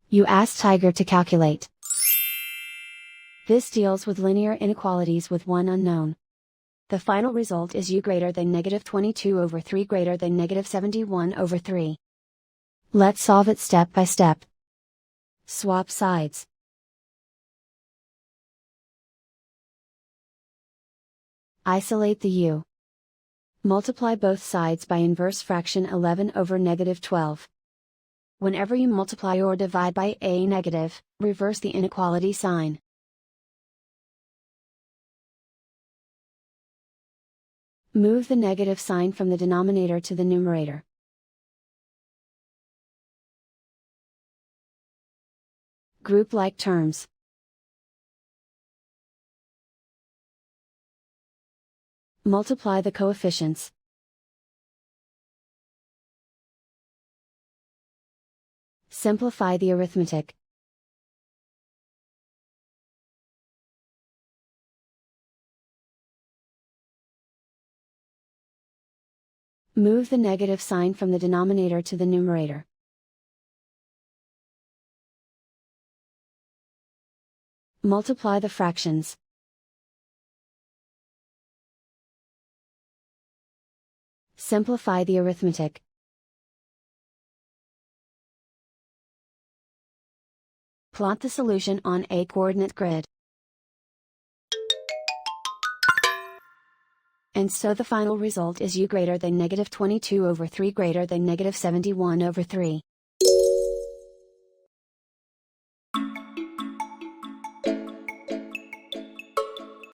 You ask Tiger to calculate. This deals with linear inequalities with one unknown. The final result is u greater than -22/3 greater than -71/3. Let's solve it step by step. Swap sides. Isolate the u. Multiply both sides by inverse fraction 11/-12. Whenever you multiply or divide by a negative, reverse the inequality sign. Move the negative sign from the denominator to the numerator. Group like terms. Multiply the coefficients. Simplify the arithmetic. Move the negative sign from the denominator to the numerator. Multiply the fractions. Simplify the arithmetic. Plot the solution on a coordinate grid. And so the final result is u greater than -22/3 greater than -71/3.